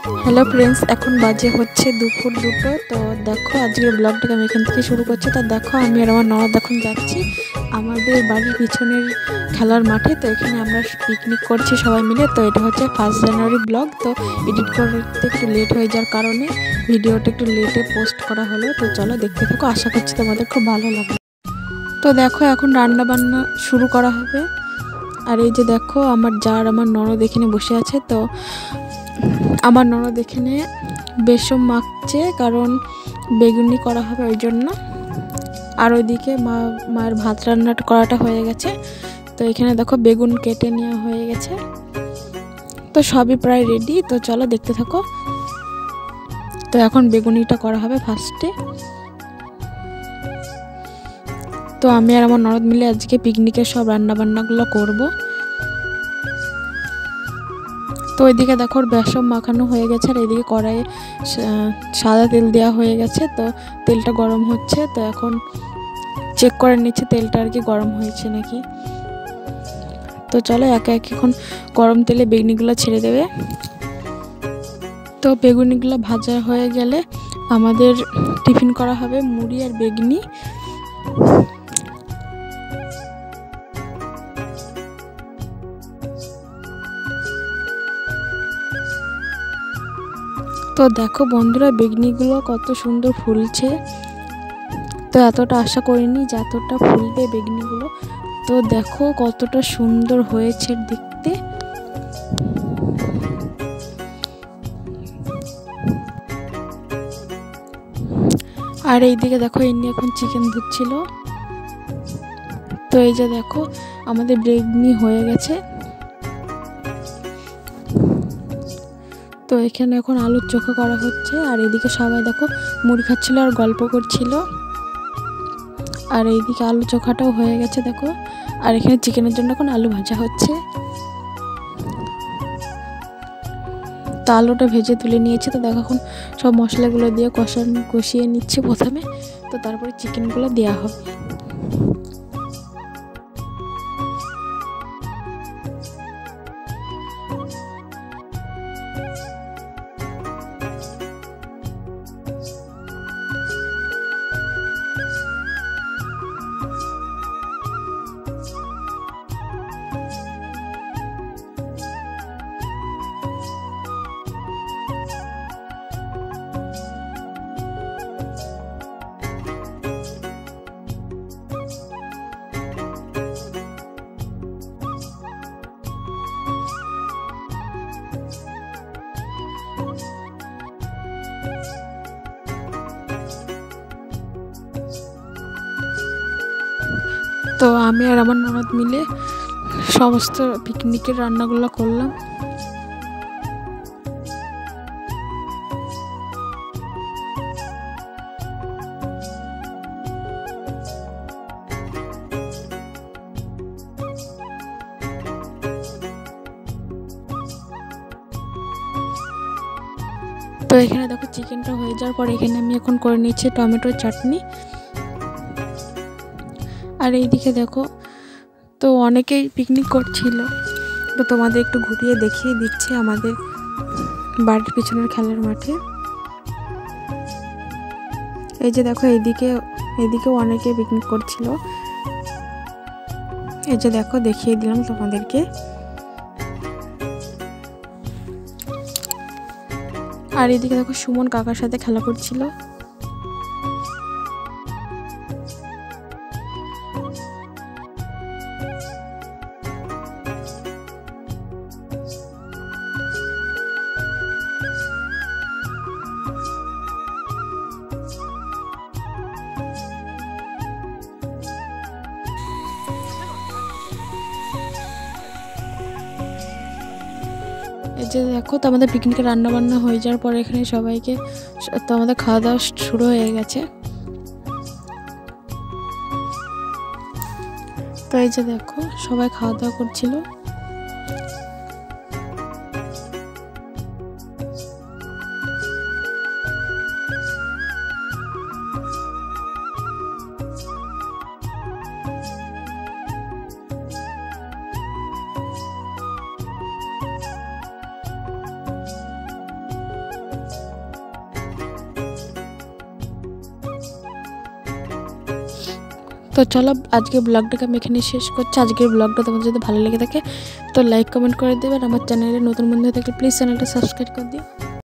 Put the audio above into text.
Hello friends, এখন বাজে হচ্ছে দুপুর 2টো। তো দেখো আজকের ব্লগটাকে আমি এখান থেকে শুরু করছি। তো দেখো আমি আর আমার ননদ এখন যাচ্ছি আমাদের বাড়ির পিছনের খেলার মাঠে। তো এখানে আমরা পিকনিক করছি সবাই মিলে। তো এটা হচ্ছে 1 জানুয়ারি ব্লগ। তো এডিট করতে একটু লেট হয়ে যাওয়ার কারণে ভিডিওটা একটু লেটে পোস্ট করা হলো। তো চলো দেখতে থাকো, আশা করছি তোমাদের খুব ভালো লাগবে। তো দেখো এখন রান্না বান্না শুরু করা হবে। আর এই যে দেখো আমার জার আমার ননদ এখানে বসে আছে। তো আমার ননদ এখানে বেসন মাখছে, কারণ বেগুনি করা হবে ওই জন্য। আর ওইদিকে মায়ের ভাত রান্নাটা করাটা হয়ে গেছে। তো এখানে দেখো বেগুন কেটে নেওয়া হয়ে গেছে। তো সবই প্রায় রেডি। তো চলো দেখতে থাকো। তো এখন বেগুনিটা করা হবে ফার্স্টে। তো আমি আর আমার ননদ মিলে আজকে পিকনিকের সব রান্নাবান্নাগুলো করবো। তো ওইদিকে দেখো বেসন মাখানো হয়ে গেছে, আর এইদিকে কড়াইয়ে সাদা তেল দেওয়া হয়ে গেছে। তো তেলটা গরম হচ্ছে। তো এখন চেক করে নিচ্ছে তেলটা আর কি গরম হয়েছে নাকি। তো চলো একে একে এখন গরম তেলে বেগুনিগুলো ছেড়ে দেবে। তো বেগুনিগুলো ভাজা হয়ে গেলে আমাদের টিফিন করা হবে মুড়ি আর বেগুনি। তো দেখো বন্ধুরা, বেগুনিগুলো কত সুন্দর ফুলছে। তো এতটা আশা করিনি যে এতটা ফুলবে বেগুনিগুলো। তো দেখো কতটা সুন্দর হয়েছে দেখতে। আর এইদিকে দেখো এমনি এখন চিকেন ধুচ্ছিল। তো এই যে দেখো আমাদের বেগুনি হয়ে গেছে। তো এখানে এখন আলুর চোখা করা হচ্ছে। আর এইদিকে সবাই দেখো মুড়ি খাচ্ছিল আর গল্প করছিল। আর এইদিকে আলু চোখাটাও হয়ে গেছে দেখো। আর এখানে চিকেনের জন্য এখন আলু ভাজা হচ্ছে। তো আলুটা ভেজে তুলে নিয়েছে। তো দেখো এখন সব মশলাগুলো দিয়ে কষিয়ে নিচ্ছে প্রথমে। তো তারপরে চিকেনগুলো দেওয়া হবে। তো আমি আর আমার ননদ মিলে সমস্ত পিকনিকের রান্নাগুলো করলাম। তো এখানে দেখো চিকেনটা হয়ে যাওয়ার পর এখানে আমি এখন করে নিচ্ছি টমেটোর চাটনি। আর এইদিকে দেখো তো অনেকেই পিকনিক করছিল। তো তোমাদের একটু ঘুরিয়ে দেখিয়ে দিচ্ছে আমাদের বাড়ির পিছনের খেলার মাঠে। এই যে দেখো এইদিকেও অনেকে পিকনিক করছিল। এই যে দেখো দেখিয়ে দিলাম তোমাদেরকে। আর এদিকে দেখো সুমন কাকার সাথে খেলা করছিল। এই যে দেখো তো আমাদের পিকনিকের রান্না বান্না হয়ে যাওয়ার পরে এখানে সবাইকে তো আমাদের খাওয়া দাওয়া শুরু হয়ে গেছে। তো এই যে দেখো সবাই খাওয়া দাওয়া করছিল। তো চলো আজকে ব্লগটাকে আমি এখানে শেষ করছি। আজকের ব্লগটা তোমাদের যদি ভালো লেগে থাকে তো লাইক কমেন্ট করে দেবে, আর আমার চ্যানেলে নতুন বন্ধু থাকলে প্লিজ চ্যানেলটা সাবস্ক্রাইব করে দিও।